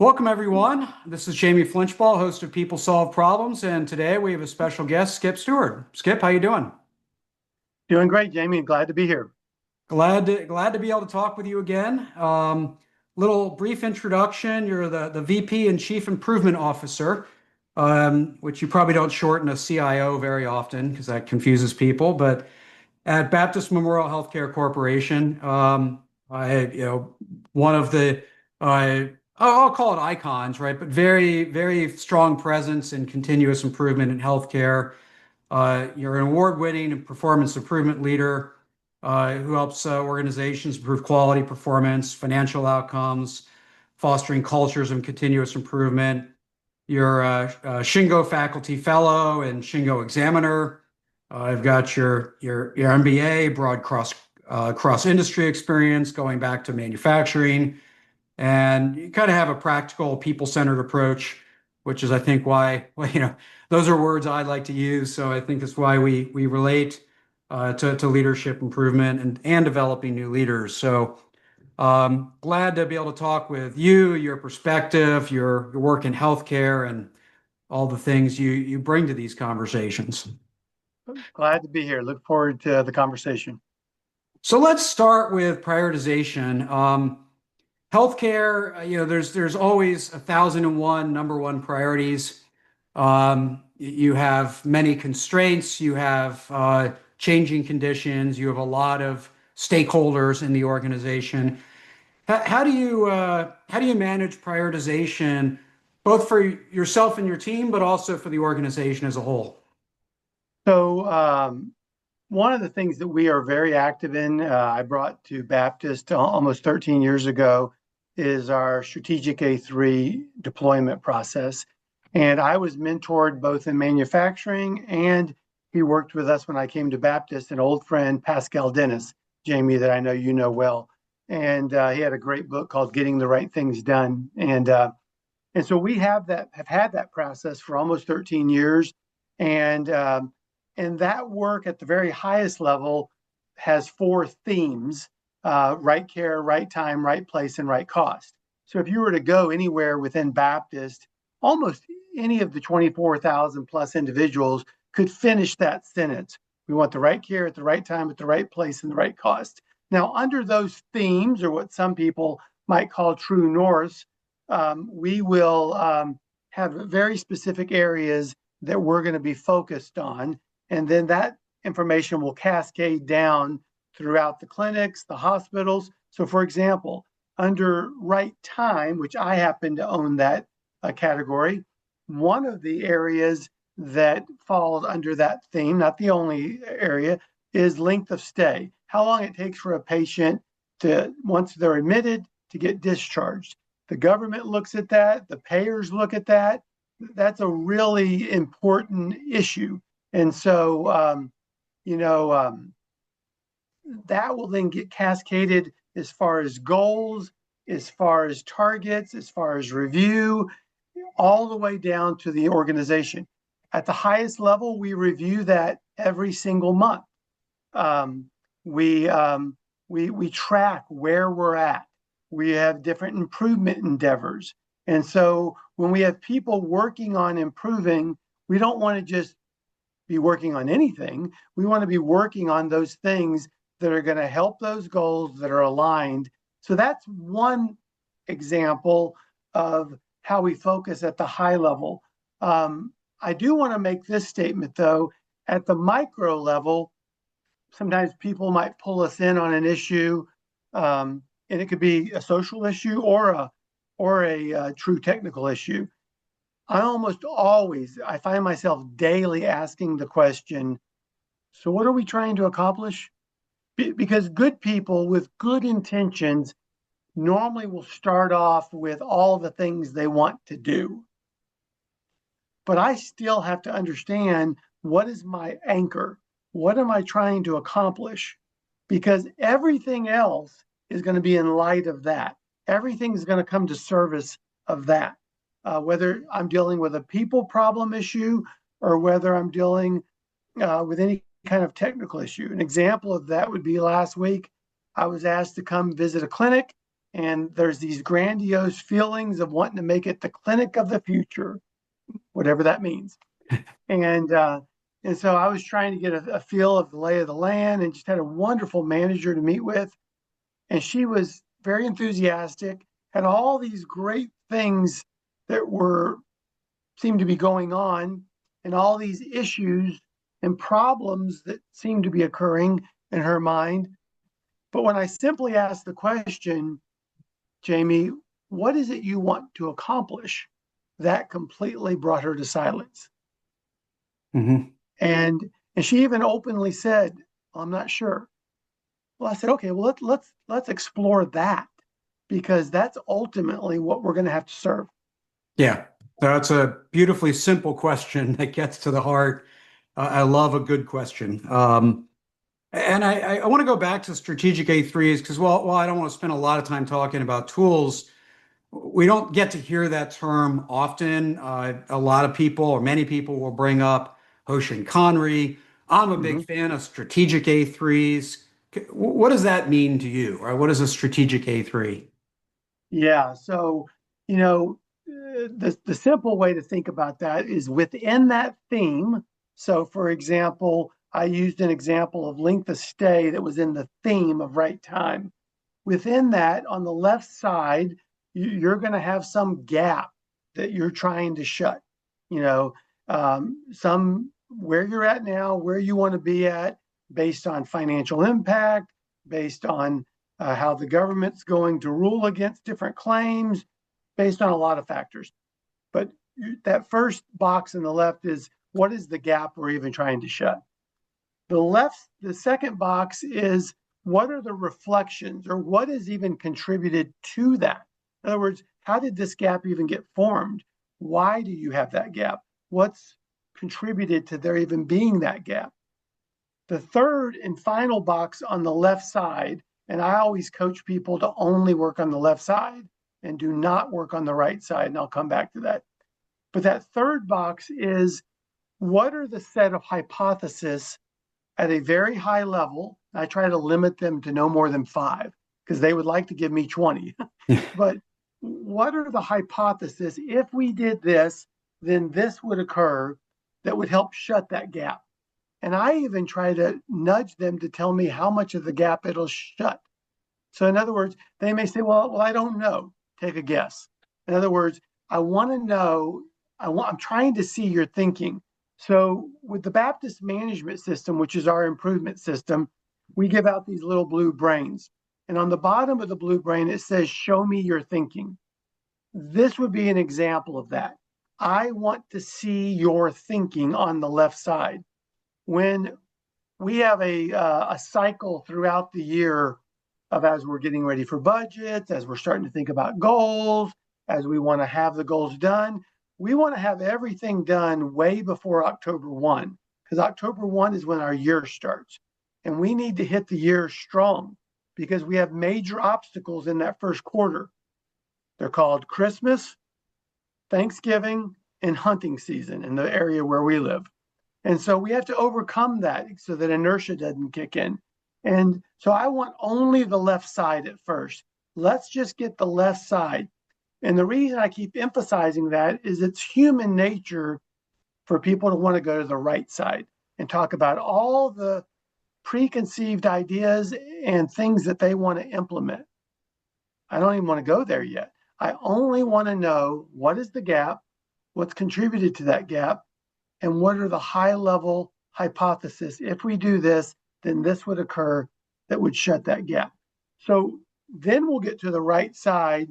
Welcome, everyone. This is Jamie Flinchball, host of People Solve Problems, and today we have a special guest, Skip Steward. Skip, how you doing? Doing great, Jamie. Glad to be here. Glad to be able to talk with you again. Little brief introduction. You're the VP and Chief Improvement Officer, which you probably don't shorten a CIO very often because that confuses people. But at Baptist Memorial Healthcare Corporation, one of the I'll call it icons, right? But very, very strong presence in continuous improvement in healthcare. You're an award-winning and performance improvement leader who helps organizations improve quality, performance, financial outcomes, fostering cultures of continuous improvement. You're a Shingo faculty fellow and Shingo examiner. I've got your MBA, broad cross industry experience going back to manufacturing, and you kind of have a practical, people-centered approach, which is, I think, why, well, those are words I like to use. So I think that's why we relate to leadership improvement and developing new leaders. So glad to be able to talk with you, your perspective, your work in healthcare, and all the things you bring to these conversations. Glad to be here. Look forward to the conversation. So let's start with prioritization. Healthcare, there's always 1,001 number one priorities. You have many constraints. You have changing conditions. You have a lot of stakeholders in the organization. How do you manage prioritization, both for yourself and your team, but also for the organization as a whole? So, one of the things that we are very active in, I brought to Baptist almost 13 years ago, is our strategic A3 deployment process. And I was mentored both in manufacturing, and he worked with us when I came to Baptist, an old friend, Pascal Dennis, Jamie, that I know you know well. And he had a great book called Getting the Right Things Done. And so we have had that process for almost 13 years. And that work at the very highest level has four themes: right care, right time, right place, and right cost. So if you were to go anywhere within Baptist, almost any of the 24,000 plus individuals could finish that sentence. We want the right care at the right time, at the right place, and the right cost. Now, under those themes, or what some people might call true north, we will have very specific areas that we're going to be focused on. And then that information will cascade down throughout the clinics, the hospitals. So, for example, under right time, which I happen to own that category, one of the areas that falls under that theme, not the only area, is length of stay. How long it takes for a patient to, once they're admitted, to get discharged. The government looks at that, the payers look at that. That's a really important issue. And so, that will then get cascaded as far as goals, as far as targets, as far as review, all the way down to the organization. At the highest level, we review that every single month. We track where we're at. We have different improvement endeavors. And so when we have people working on improving, we don't want to just be working on anything. We want to be working on those things that are going to help those goals that are aligned. So that's one example of how we focus at the high level. I do want to make this statement, though. At the micro level, sometimes people might pull us in on an issue, and it could be a social issue or a true technical issue. I find myself daily asking the question, so what are we trying to accomplish? Because good people with good intentions normally will start off with all the things they want to do. But I still have to understand, what is my anchor? What am I trying to accomplish? Because everything else is going to be in light of that. Everything is going to come to service of that. Whether I'm dealing with a people problem issue or whether I'm dealing with any kind of technical issue. An example of that would be last week, I was asked to come visit a clinic And there's these grandiose feelings of wanting to make it the clinic of the future, whatever that means. And and so I was trying to get a feel of the lay of the land, and just had a wonderful manager to meet with. And she was very enthusiastic, had all these great things that were seemed to be going on, and all these issues and problems that seemed to be occurring in her mind. But when I simply asked the question, Jamie, what is it you want to accomplish? That completely brought her to silence. Hmm. And she even openly said, I'm not sure. Well, I said, okay, well, let's explore that, because that's ultimately what we're going to have to serve. Yeah, that's a beautifully simple question that gets to the heart. I love a good question. And I want to go back to strategic A3s because while I don't want to spend a lot of time talking about tools, we don't get to hear that term often. A lot of people, or many people, will bring up Hoshin Conry. I'm a big Mhm. fan of strategic A3s. What does that mean to you? Or what is a strategic A3? Yeah. So, you know, the simple way to think about that is within that theme. So, for example, I used an example of length of stay that was in the theme of right time. Within that, on the left side, you're going to have some gap that you're trying to shut. You know, some where you're at now, where you want to be at, based on financial impact, based on how the government's going to rule against different claims, based on a lot of factors. But that first box in the left is what is the gap we're even trying to shut? The second box is what are the reflections, or what has even contributed to that? In other words, how did this gap even get formed? Why do you have that gap? What's contributed to there even being that gap? The third and final box on the left side, and I always coach people to only work on the left side and do not work on the right side, and I'll come back to that. But that third box is what are the set of hypotheses at a very high level? I try to limit them to no more than 5 because they would like to give me 20. But what are the hypotheses? If we did this, then this would occur that would help shut that gap. And I even try to nudge them to tell me how much of the gap it'll shut. So, in other words, they may say, well, I don't know. Take a guess. In other words, I want to know, I'm trying to see your thinking. So, with the Baptist management system, which is our improvement system, we give out these little blue brains. And on the bottom of the blue brain, it says, show me your thinking. This would be an example of that. I want to see your thinking on the left side. When we have a cycle throughout the year of, as we're getting ready for budgets, as we're starting to think about goals, as we want to have the goals done, we want to have everything done way before October 1, because October 1 is when our year starts. And we need to hit the year strong because we have major obstacles in that first quarter. They're called Christmas, Thanksgiving, and hunting season in the area where we live. And so we have to overcome that so that inertia doesn't kick in. And so I want only the left side at first. Let's just get the left side. And the reason I keep emphasizing that is it's human nature for people to want to go to the right side and talk about all the preconceived ideas and things that they want to implement. I don't even want to go there yet. I only want to know what is the gap, what's contributed to that gap, and what are the high level hypotheses. If we do this, then this would occur that would shut that gap. So then we'll get to the right side,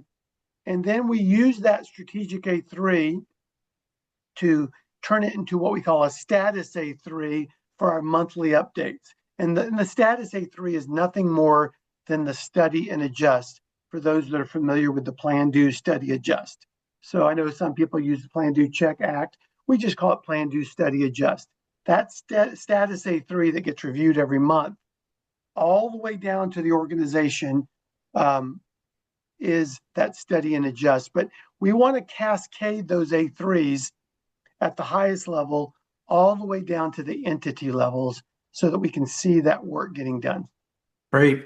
and then we use that strategic A3 to turn it into what we call a status A3 for our monthly updates. And the status A3 is nothing more than the study and adjust for those that are familiar with the plan, do, study, adjust. So I know some people use the plan, do, check, act. We just call it plan, do, study, adjust. That status A3 that gets reviewed every month, all the way down to the organization, is that study and adjust. But we want to cascade those A3s at the highest level all the way down to the entity levels so that we can see that work getting done. Great.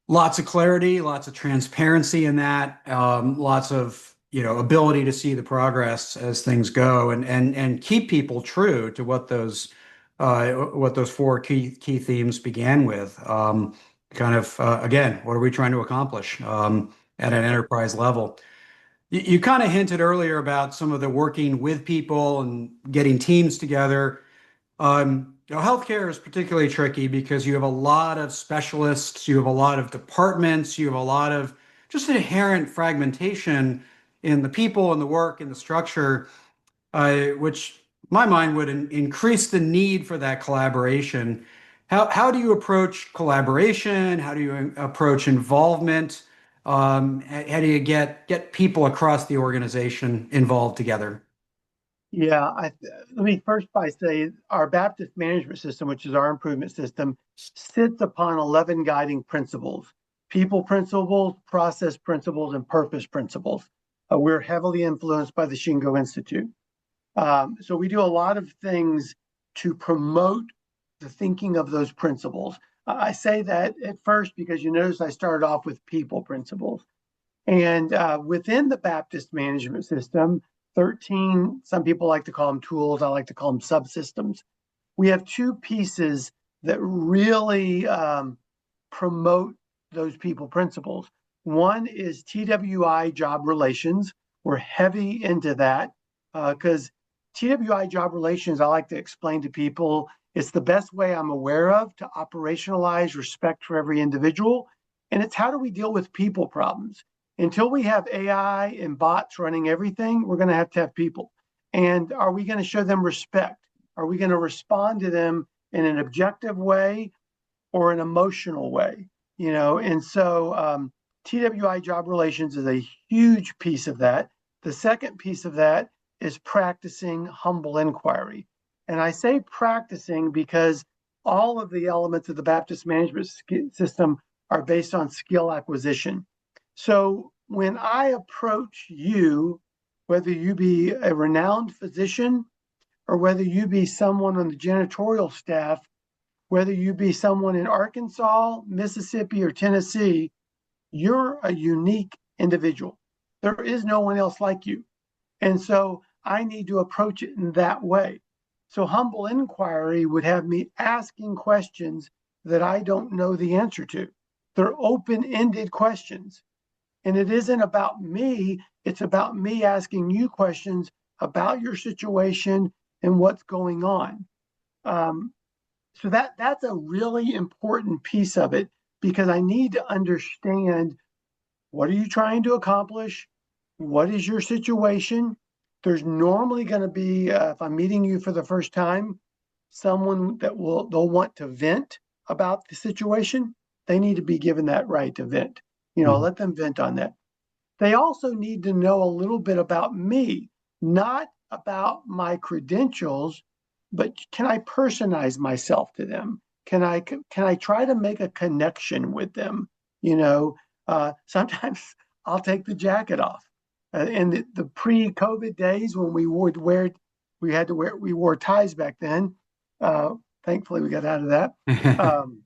lots of clarity, lots of transparency in that, lots of ability to see the progress as things go, and keep people true to what those four key themes began with. Kind of again, what are we trying to accomplish at an enterprise level? You kind of hinted earlier about some of the working with people and getting teams together. Healthcare is particularly tricky because you have a lot of specialists, you have a lot of departments, you have a lot of just inherent fragmentation in the people and the work and the structure, which in my mind would increase the need for that collaboration. How do you approach collaboration? How do you approach involvement? How do you get people across the organization involved together? Yeah, let me first by say our Baptist management system, which is our improvement system, sits upon 11 guiding principles: people principles, process principles, and purpose principles. We're heavily influenced by the Shingo Institute. So we do a lot of things to promote the thinking of those principles. I say that at first because you notice I started off with people principles. And within the Baptist management system, 13, some people like to call them tools, I like to call them subsystems. We have two pieces that really promote those people principles. One is TWI job relations. We're heavy into that because TWI job relations, I like to explain to people, it's the best way I'm aware of to operationalize respect for every individual. And it's how do we deal with people problems? Until we have AI and bots running everything, we're going to have people. And are we going to show them respect? Are we going to respond to them in an objective way or an emotional way? And so TWI job relations is a huge piece of that. The second piece of that is practicing humble inquiry. And I say practicing because all of the elements of the Baptist management system are based on skill acquisition. So when I approach you, whether you be a renowned physician or whether you be someone on the janitorial staff, whether you be someone in Arkansas, Mississippi, or Tennessee, you're a unique individual. There is no one else like you. And so I need to approach it in that way. So humble inquiry would have me asking questions that I don't know the answer to. They're open-ended questions. And it isn't about me, it's about me asking you questions about your situation and what's going on. So that's a really important piece of it because I need to understand what are you trying to accomplish? What is your situation? There's normally going to be, if I'm meeting you for the first time, someone they'll want to vent about the situation. They need to be given that right to vent. Mhm. Let them vent on that. They also need to know a little bit about me, not about my credentials, but can I personalize myself to them? Can I try to make a connection with them? Sometimes I'll take the jacket off. In the pre-COVID days when we wore ties back then. Thankfully, we got out of that. Um,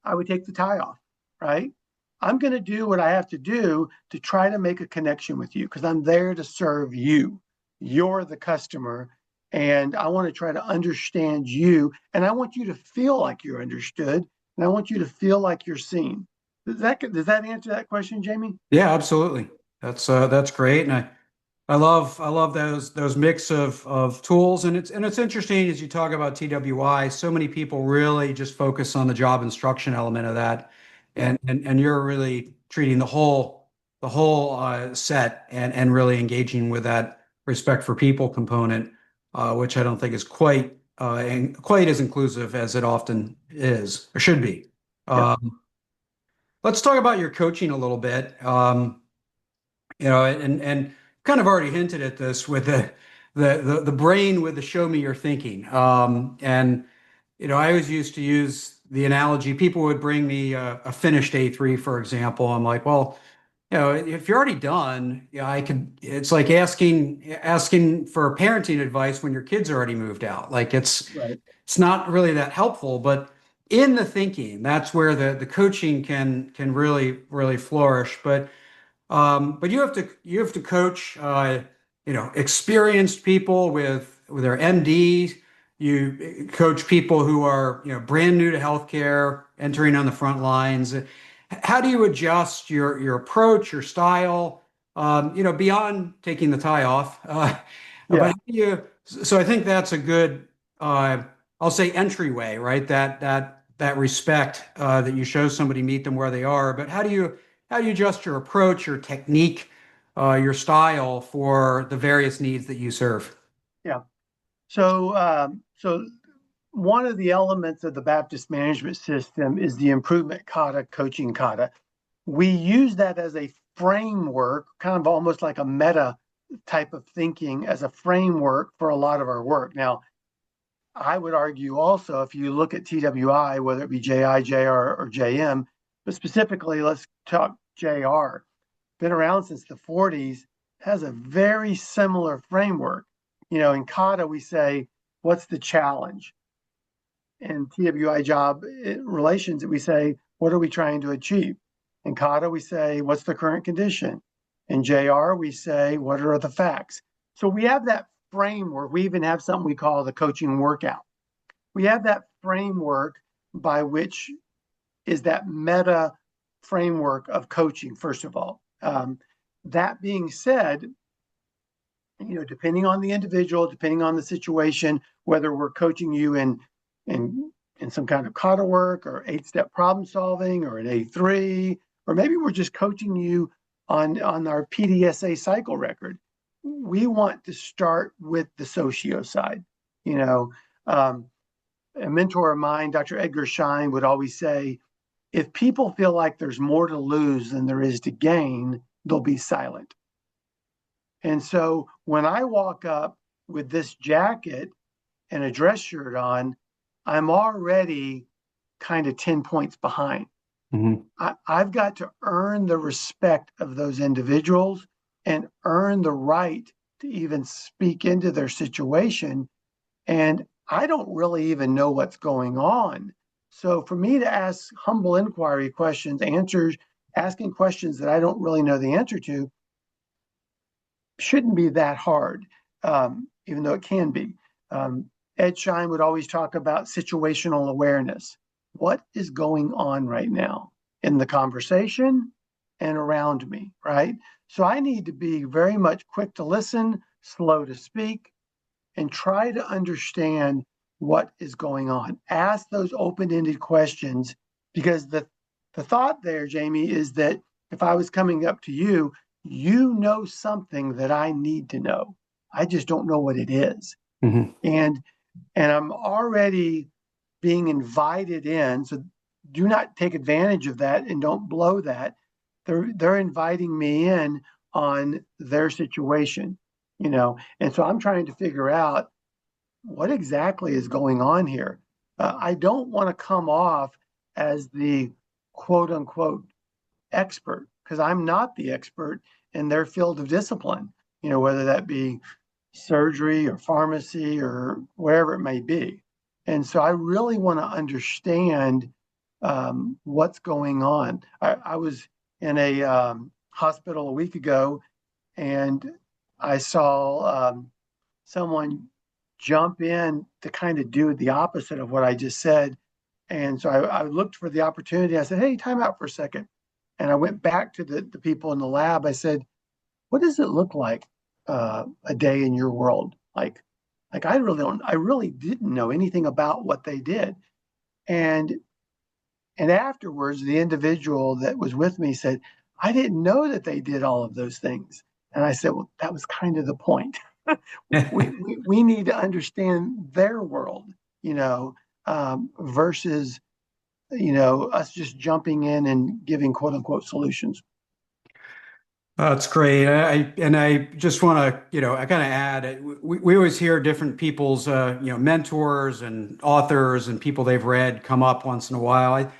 I would take the tie off, right? I'm going to do what I have to do to try to make a connection with you because I'm there to serve you. You're the customer, and I want to try to understand you. And I want you to feel like you're understood, and I want you to feel like you're seen. Does that answer that question, Jamie? Yeah, absolutely. That's great, and I love those mix of tools, and it's interesting as you talk about TWI. So many people really just focus on the job instruction element of that, Yeah, and you're really treating the whole set and really engaging with that respect for people component, which I don't think is quite as inclusive as it often is or should be. yeah, Let's talk about your coaching a little bit. And kind of already hinted at this with the brain with the show me your thinking. And I always used to use the analogy. People would bring me a finished A3, for example. I'm like, well, if you're already done, I could. It's like asking for parenting advice when your kids already moved out. Like right. it's not really that helpful, but in the thinking, that's where the coaching can really flourish. But you have to coach experienced people with their MD. You coach people who are brand new to healthcare, entering on the front lines. How do you adjust your approach, your style, beyond taking the tie off? But Yeah. how do you? So I think that's a good, I'll say entryway, right? That respect that you show somebody, meet them where they are. But how do you adjust your approach, your technique, your style for the various needs that you serve? Yeah. So one of the elements of the Baptist management system is the improvement kata, coaching kata. We use that as a framework, kind of almost like a meta type of thinking as a framework for a lot of our work. Now, I would argue also, if you look at TWI, whether it be JI, JR, or JM, but specifically, let's talk JR, been around since the 40s, has a very similar framework. In kata, we say, what's the challenge? In TWI job relations, we say, what are we trying to achieve? In kata, we say, what's the current condition? In JR, we say, what are the facts? So we have that framework. We even have something we call the coaching workout. We have that framework by which is that meta framework of coaching, first of all. That being said, depending on the individual, depending on the situation, whether we're coaching you in some kind of kata work or 8-step problem solving or an A3, or maybe we're just coaching you on our PDSA cycle record, we want to start with the socio side. A mentor of mine, Dr. Edgar Schein, would always say, if people feel like there's more to lose than there is to gain, they'll be silent. And so when I walk up with this jacket and a dress shirt on, I'm already kind of 10 points behind. Mhm. I've got to earn the respect of those individuals and earn the right to even speak into their situation. And I don't really even know what's going on. So for me to ask humble inquiry questions, asking questions that I don't really know the answer to, shouldn't be that hard, even though it can be. Ed Schein would always talk about situational awareness. What is going on right now in the conversation and around me, right? So I need to be very much quick to listen, slow to speak, and try to understand what is going on. Ask those open-ended questions, because the thought there, Jamie, is that if I was coming up to you, you know something that I need to know. I just don't know what it is. Mhm. And I'm already being invited in. So do not take advantage of that and don't blow that. They're inviting me in on their situation, And so I'm trying to figure out what exactly is going on here. I don't want to come off as the quote unquote expert, because I'm not the expert in their field of discipline, whether that be surgery or pharmacy or wherever it may be. And so I really want to understand what's going on. I was in a hospital a week ago, and I saw someone jump in to kind of do the opposite of what I just said. And so I looked for the opportunity. I said, hey, time out for a second. And I went back to the people in the lab. I said, what does it look like a day in your world? Like I really didn't know anything about what they did. And afterwards, the individual that was with me said, I didn't know that they did all of those things. And I said, well, that was kind of the point. we need to understand their world, versus, us just jumping in and giving quote unquote solutions. That's great. I just want to, I kind of add, we always hear different people's, mentors and authors and people they've read come up once in a while.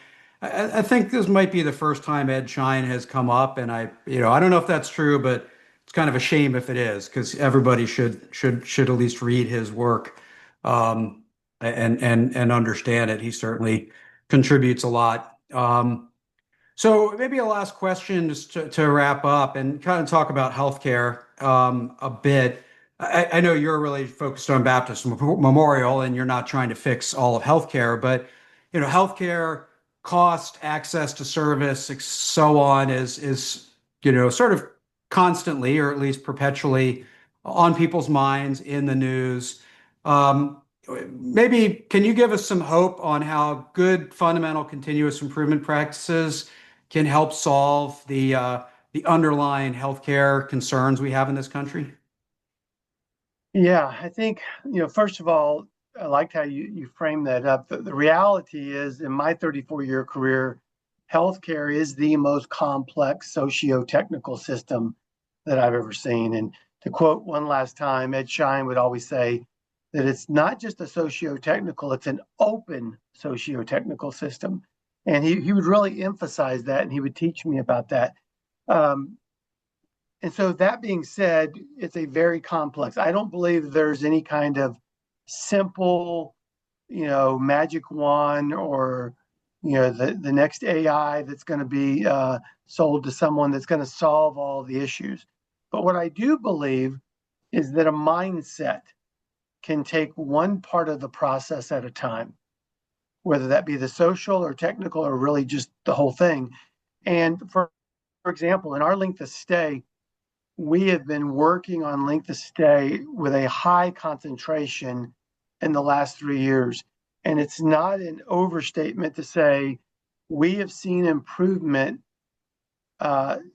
I think this might be the first time Ed Schein has come up, and I don't know if that's true, but it's kind of a shame if it is, because everybody should at least read his work, and understand it. He certainly contributes a lot. So maybe a last question just to wrap up and kind of talk about healthcare a bit. I know you're really focused on Baptist Memorial and you're not trying to fix all of healthcare, but healthcare cost, access to service, so on is sort of constantly or at least perpetually on people's minds in the news. Um, Maybe can you give us some hope on how good fundamental continuous improvement practices can help solve the underlying healthcare concerns we have in this country? Yeah, I think, first of all, I liked how you framed that up. The reality is, in my 34-year career, healthcare is the most complex socio-technical system that I've ever seen. And to quote one last time, Ed Schein would always say that it's not just a socio-technical, it's an open socio-technical system. And he would really emphasize that, and he would teach me about that. Um, and so that being said, it's a very complex. I don't believe there's any kind of simple, magic wand or the next AI that's going to be sold to someone that's going to solve all the issues. But what I do believe is that a mindset can take one part of the process at a time, whether that be the social or technical or really just the whole thing. And for example, in our length of stay, we have been working on length of stay with a high concentration in the last 3 years. And it's not an overstatement to say we have seen improvement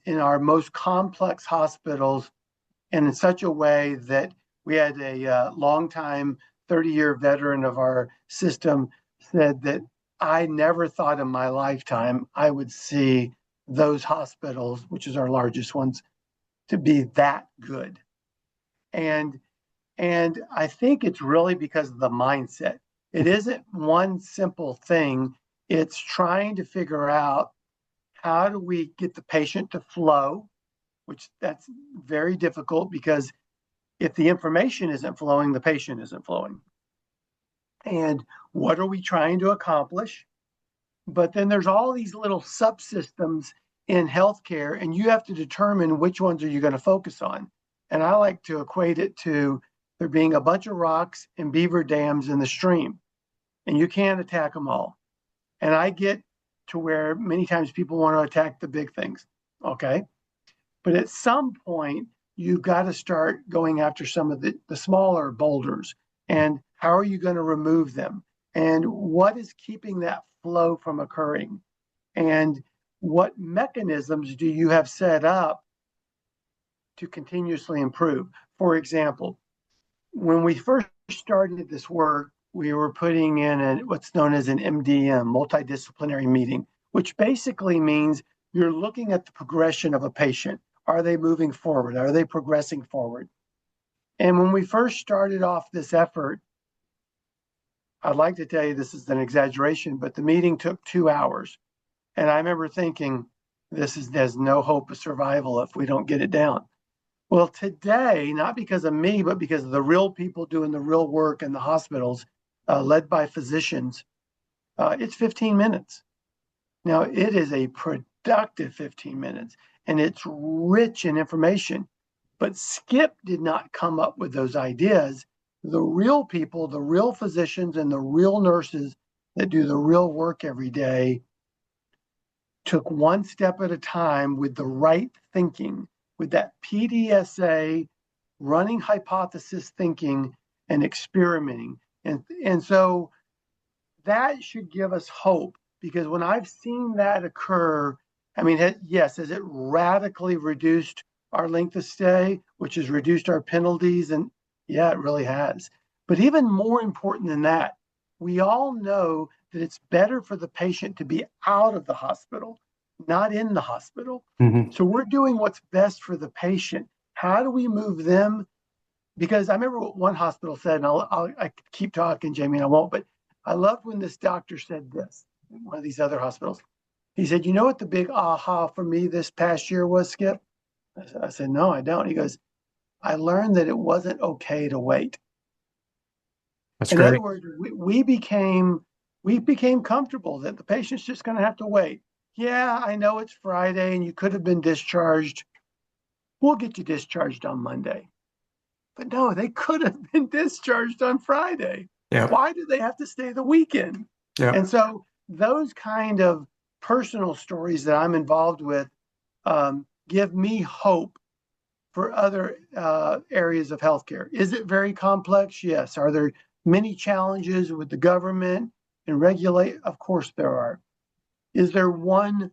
in our most complex hospitals and in such a way that we had a longtime 30-year veteran of our system said that I never thought in my lifetime I would see those hospitals, which is our largest ones, to be that good. And and I think it's really because of the mindset. It isn't one simple thing. It's trying to figure out how do we get the patient to flow, which that's very difficult because if the information isn't flowing, the patient isn't flowing. And what are we trying to accomplish? But then there's all these little subsystems in healthcare, and you have to determine which ones are you going to focus on. And I like to equate it to there being a bunch of rocks and beaver dams in the stream, and you can't attack them all. And I get to where many times people want to attack the big things. Okay. But at some point, you've got to start going after some of the smaller boulders. And how are you going to remove them? And what is keeping that flow from occurring? And what mechanisms do you have set up to continuously improve? For example, when we first started this work, we were putting in what's known as an MDM, multidisciplinary meeting, which basically means you're looking at the progression of a patient. Are they moving forward? Are they progressing forward? And when we first started off this effort, I'd like to tell you this is an exaggeration, but the meeting took 2 hours. And I remember thinking, there's no hope of survival if we don't get it down. Well, today, not because of me, but because of the real people doing the real work in the hospitals, led by physicians, it's 15 minutes. Now, it is a productive 15 minutes, and it's rich in information. But Skip did not come up with those ideas. The real people, the real physicians, and the real nurses that do the real work every day took one step at a time with the right thinking, with that PDSA, running hypothesis thinking and experimenting. And so that should give us hope because when I've seen that occur, I mean, yes, has it radically reduced our length of stay, which has reduced our penalties? And yeah, it really has. But even more important than that, we all know that it's better for the patient to be out of the hospital, not in the hospital. Mhm. So we're doing what's best for the patient. How do we move them? Because I remember what one hospital said, and I keep talking, Jamie, and I won't, but I loved when this doctor said this, in one of these other hospitals. He said, you know what the big aha for me this past year was, Skip? I said, no, I don't. He goes, I learned that it wasn't okay to wait. That's In other great. words, we became we became comfortable that the patient's just going to have to wait. Yeah, I know it's Friday and you could have been discharged. We'll get you discharged on Monday. But no, they could have been discharged on Friday. Yep. Why do they have to stay the weekend? And Yep. so those kind of personal stories that I'm involved with give me hope for other areas of healthcare. Is it very complex? Yes. Are there many challenges with the government and regulate? Of course there are. Is there one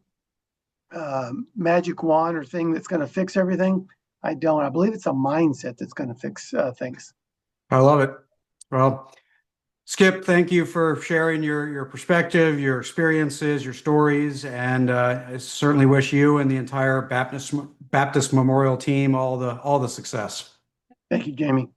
magic wand or thing that's going to fix everything? I don't. I believe it's a mindset that's going to fix things. I love it. Well, Skip, thank you for sharing your perspective, your experiences, your stories, and I certainly wish you and the entire Baptist Memorial team all the success. Thank you, Jamie.